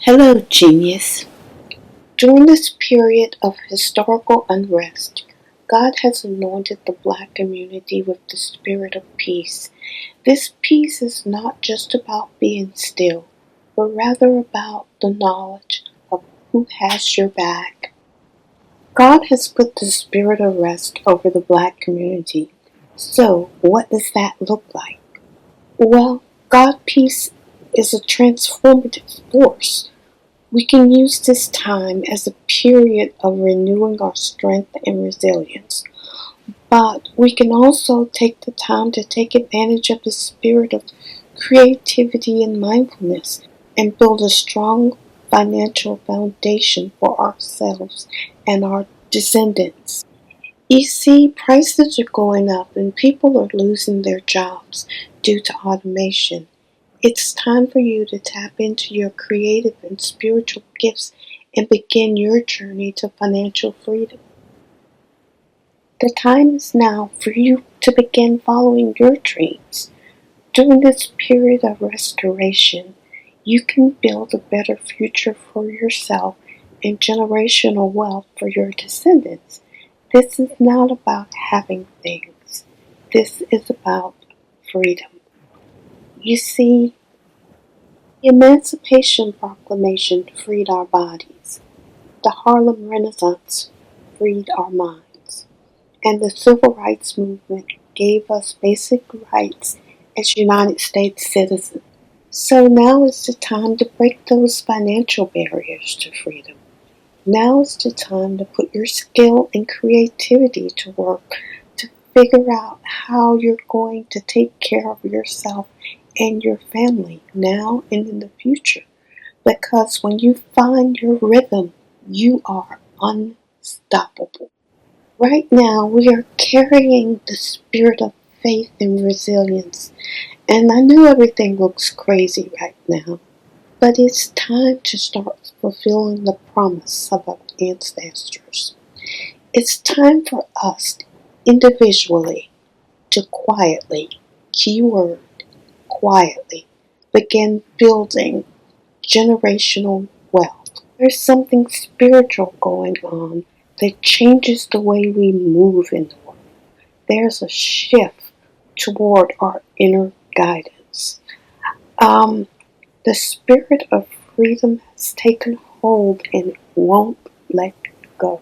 Hello, genius. During this period of historical unrest, God has anointed the Black community with the spirit of peace. This peace is not just about being still, but rather about the knowledge of who has your back. God has put the spirit of rest over the Black community. So, what does that look like? Well, God peace is a transformative force. We can use this time as a period of renewing our strength and resilience, but we can also take the time to take advantage of the spirit of creativity and mindfulness and build a strong financial foundation for ourselves and our descendants. You see, prices are going up and people are losing their jobs due to automation. It's time for you to tap into your creative and spiritual gifts and begin your journey to financial freedom. The time is now for you to begin following your dreams. During this period of restoration, you can build a better future for yourself and generational wealth for your descendants. This is not about having things. This is about freedom. You see, the Emancipation Proclamation freed our bodies. The Harlem Renaissance freed our minds. And the Civil Rights Movement gave us basic rights as United States citizens. So now is the time to break those financial barriers to freedom. Now is the time to put your skill and creativity to work to figure out how you're going to take care of yourself and your family now and in the future. Because when you find your rhythm, you are unstoppable. Right now, we are carrying the spirit of faith and resilience. And I know everything looks crazy right now, but it's time to start fulfilling the promise of our ancestors. It's time for us individually to quietly, keyword, quietly, begin building generational wealth. There's something spiritual going on that changes the way we move in the world. There's a shift toward our inner guidance. The spirit of freedom has taken hold and won't let go.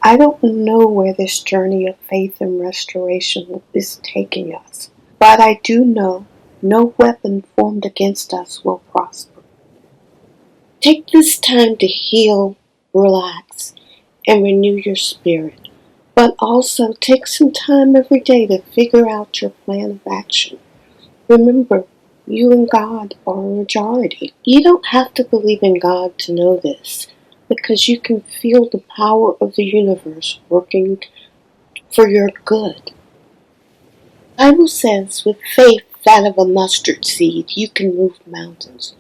I don't know where this journey of faith and restoration is taking us, but I do know no weapon formed against us will prosper. Take this time to heal, relax, and renew your spirit, but also take some time every day to figure out your plan of action. Remember, you and God are a majority. You don't have to believe in God to know this, because you can feel the power of the universe working for your good. The Bible says, with faith that of a mustard seed, you can move mountains.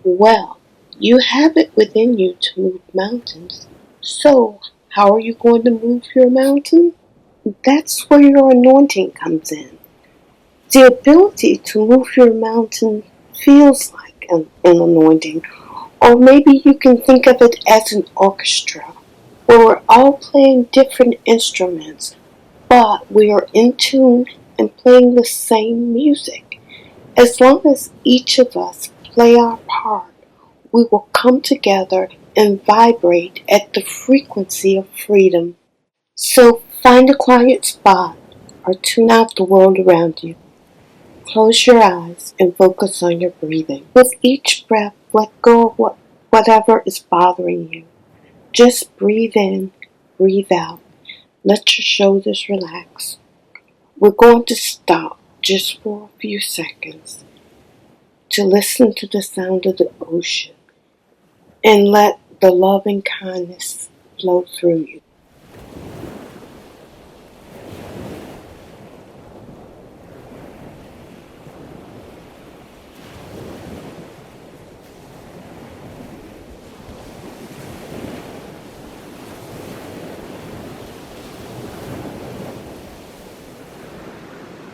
Well, you have it within you to move mountains. So, how are you going to move your mountain? That's where your anointing comes in. The ability to move your mountain feels like an anointing, or maybe you can think of it as an orchestra, where we're all playing different instruments, but we are in tune and playing the same music. As long as each of us play our part, we will come together and vibrate at the frequency of freedom. So find a quiet spot or tune out the world around you. Close your eyes and focus on your breathing. With each breath, let go of whatever is bothering you. Just breathe in, breathe out. Let your shoulders relax. We're going to stop just for a few seconds to listen to the sound of the ocean and let the loving kindness flow through you.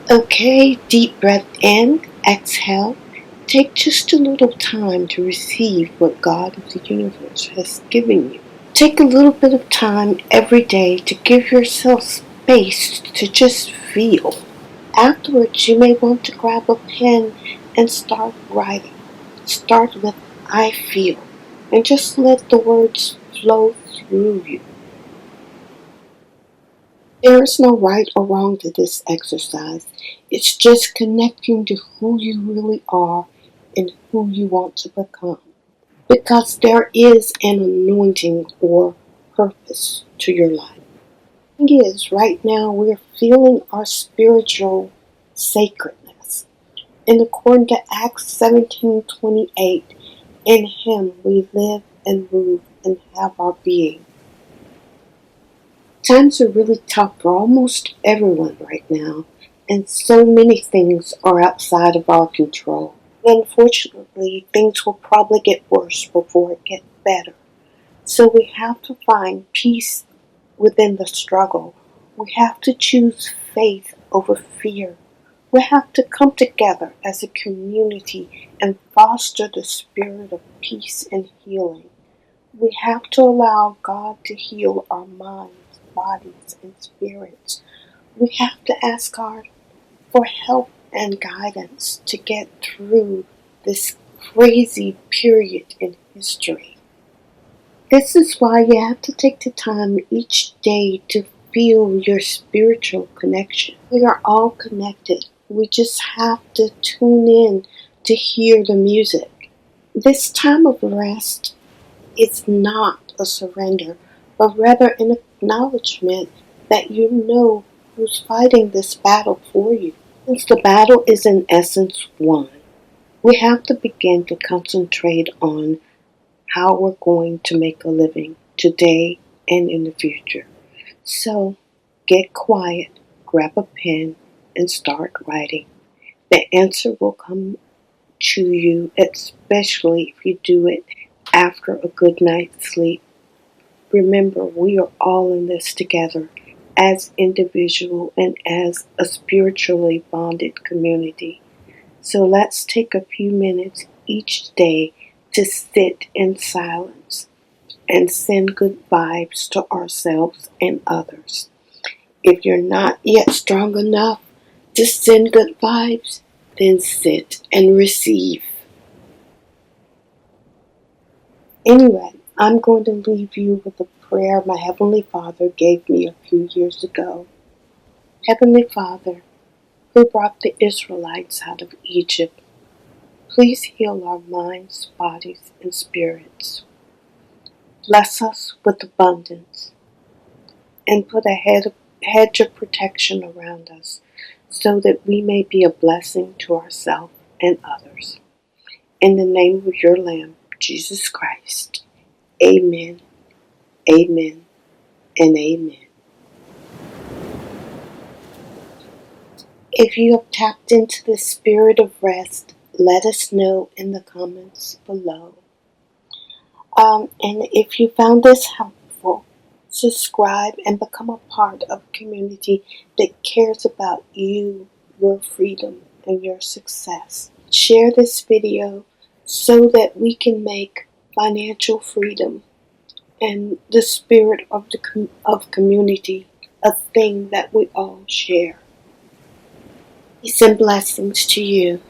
Okay, deep breath in exhale, take just a little time to receive what God of the universe has given you. Take a little bit of time every day to give yourself space to just feel. Afterwards, you may want to grab a pen and start writing. Start with I feel and just let the words flow through you. There is no right or wrong to this exercise. It's just connecting to who you really are and who you want to become. Because there is an anointing or purpose to your life. The thing is, right now we're feeling our spiritual sacredness. And according to Acts 17:28, in Him we live and move and have our being. Times are really tough for almost everyone right now, and so many things are outside of our control. Unfortunately, things will probably get worse before it gets better. So we have to find peace within the struggle. We have to choose faith over fear. We have to come together as a community and foster the spirit of peace and healing. We have to allow God to heal our minds, bodies, and spirits. We have to ask God for help and guidance to get through this crazy period in history. This is why you have to take the time each day to feel your spiritual connection. We are all connected. We just have to tune in to hear the music. This time of rest is not a surrender, but rather an acknowledgement that you know who's fighting this battle for you. Since the battle is in essence won, we have to begin to concentrate on how we're going to make a living today and in the future. So get quiet, grab a pen, and start writing. The answer will come to you, especially if you do it after a good night's sleep. Remember, we are all in this together as individual and as a spiritually bonded community. So let's take a few minutes each day to sit in silence and send good vibes to ourselves and others. If you're not yet strong enough to send good vibes, then sit and receive. Anyway, I'm going to leave you with a prayer my Heavenly Father gave me a few years ago. Heavenly Father, who brought the Israelites out of Egypt, please heal our minds, bodies, and spirits. Bless us with abundance and put a hedge of protection around us so that we may be a blessing to ourselves and others. In the name of your Lamb, Jesus Christ. Amen, amen, and amen. If you have tapped into the spirit of rest, let us know in the comments below. And if you found this helpful, subscribe and become a part of a community that cares about you, your freedom, and your success. Share this video so that we can make financial freedom and the spirit of community a thing that we all share. Peace and blessings to you.